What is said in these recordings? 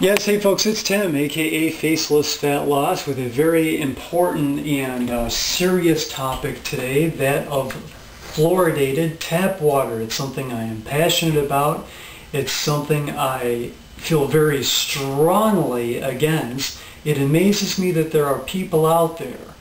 Yes, hey folks, it's Tim, aka Faceless Fat Loss, with a very important and serious topic today, that of fluoridated tap water. It's something I am passionate about. It's something I feel very strongly against. It amazes me that there are people out there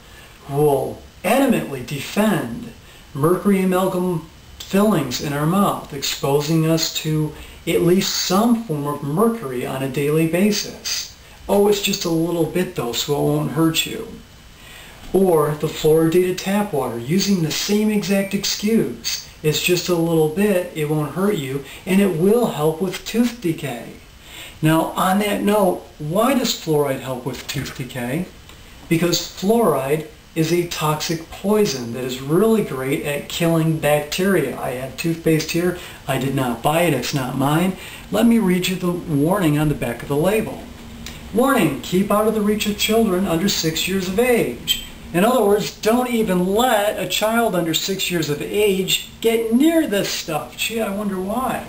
who will adamantly defend mercury amalgam fillings in our mouth, exposing us to at least some form of mercury on a daily basis. Oh, it's just a little bit though, so it won't hurt you. Or the fluoridated tap water, using the same exact excuse. It's just a little bit, it won't hurt you, and it will help with tooth decay. Now, on that note, why does fluoride help with tooth decay? Because fluoride is a toxic poison that is really great at killing bacteria. I have toothpaste here. I did not buy it. It's not mine. Let me read you the warning on the back of the label. Warning, keep out of the reach of children under 6 years of age. In other words, don't even let a child under 6 years of age get near this stuff. Gee, I wonder why.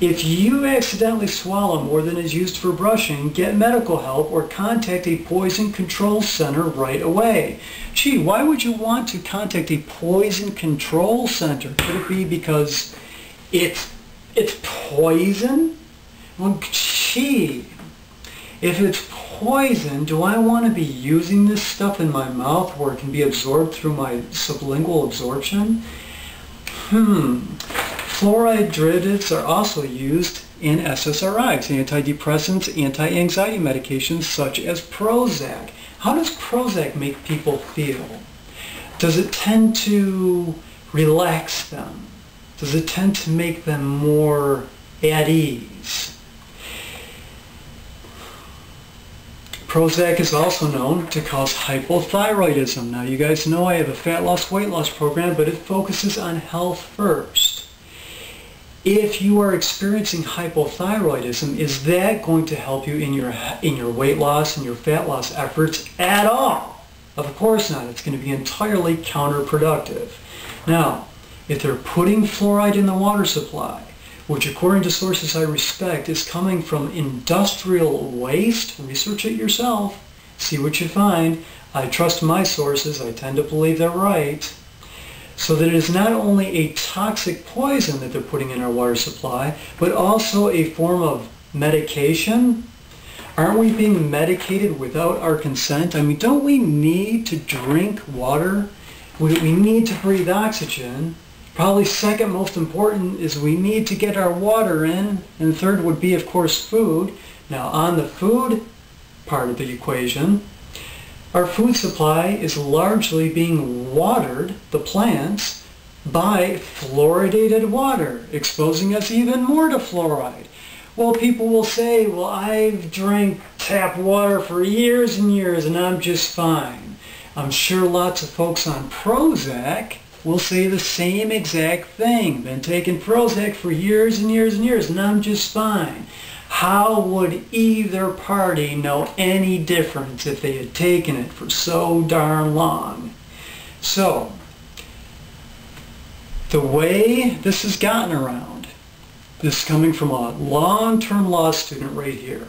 If you accidentally swallow more than is used for brushing, get medical help or contact a poison control center right away. Gee, why would you want to contact a poison control center? Could it be because it's poison? Well, gee, if it's poison, do I want to be using this stuff in my mouth where it can be absorbed through my sublingual absorption? Fluoride derivatives are also used in SSRIs, antidepressants, anti-anxiety medications such as Prozac. How does Prozac make people feel? Does it tend to relax them? Does it tend to make them more at ease? Prozac is also known to cause hypothyroidism. Now, you guys know I have a fat loss, weight loss program, but it focuses on health first. If you are experiencing hypothyroidism, is that going to help you in your weight loss and your fat loss efforts at all? Of course not. It's going to be entirely counterproductive. Now, if they're putting fluoride in the water supply, which according to sources I respect is coming from industrial waste, research it yourself, see what you find. I trust my sources. I tend to believe they're right. So that it is not only a toxic poison that they're putting in our water supply, but also a form of medication. Aren't we being medicated without our consent? I mean, don't we need to drink water? We need to breathe oxygen. Probably second most important is we need to get our water in. And third would be, of course, food. Now, on the food part of the equation, our food supply is largely being watered, the plants, by fluoridated water, exposing us even more to fluoride. Well, people will say, well, I've drank tap water for years and years and I'm just fine. I'm sure lots of folks on Prozac will say the same exact thing. Been taking Prozac for years and years and years and I'm just fine. How would either party know any difference if they had taken it for so darn long? So, the way this has gotten around, this is coming from a long-term law student right here.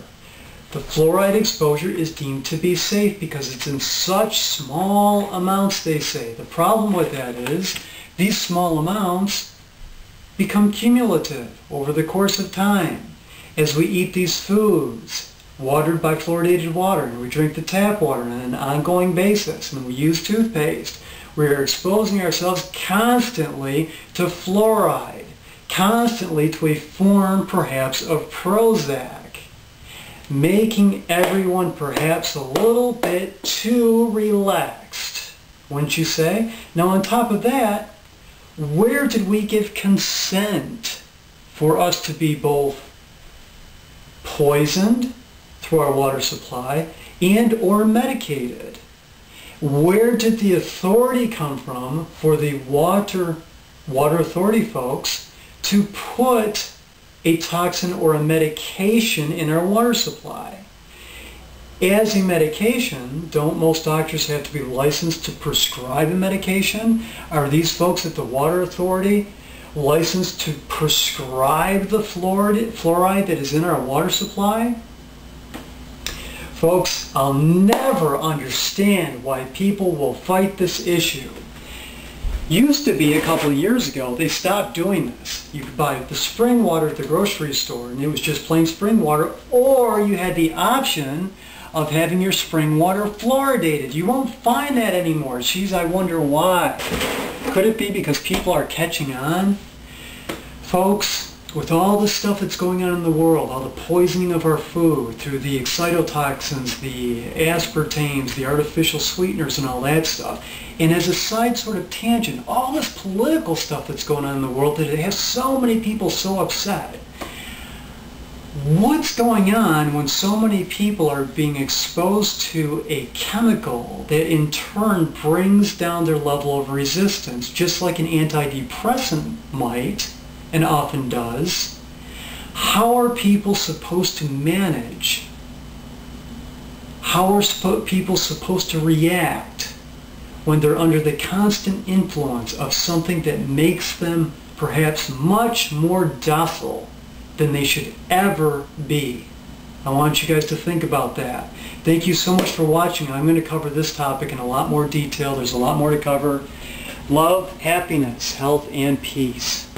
The fluoride exposure is deemed to be safe because it's in such small amounts, they say. The problem with that is these small amounts become cumulative over the course of time. As we eat these foods watered by fluoridated water, and we drink the tap water on an ongoing basis, and we use toothpaste, we are exposing ourselves constantly to fluoride, constantly to a form perhaps of Prozac, making everyone perhaps a little bit too relaxed, wouldn't you say? Now, on top of that, where did we give consent for us to be both poisoned through our water supply and or medicated? Where did the authority come from for the water authority folks to put a toxin or a medication in our water supply? As a medication, don't most doctors have to be licensed to prescribe a medication? Are these folks at the water authority licensed to prescribe the fluoride that is in our water supply? Folks, I'll never understand why people will fight this issue. Used to be a couple of years ago, they stopped doing this. You could buy the spring water at the grocery store and it was just plain spring water, or you had the option of having your spring water fluoridated. You won't find that anymore. Geez, I wonder why. Could it be because people are catching on? Folks, with all the stuff that's going on in the world, all the poisoning of our food through the excitotoxins, the aspartames, the artificial sweeteners and all that stuff, and as a side sort of tangent, all this political stuff that's going on in the world that it has so many people so upset. What's going on when so many people are being exposed to a chemical that in turn brings down their level of resistance, just like an antidepressant might and often does? How are people supposed to manage? How are people supposed to react when they're under the constant influence of something that makes them perhaps much more docile than they should ever be? I want you guys to think about that. Thank you so much for watching. I'm going to cover this topic in a lot more detail. There's a lot more to cover. Love, happiness, health, and peace.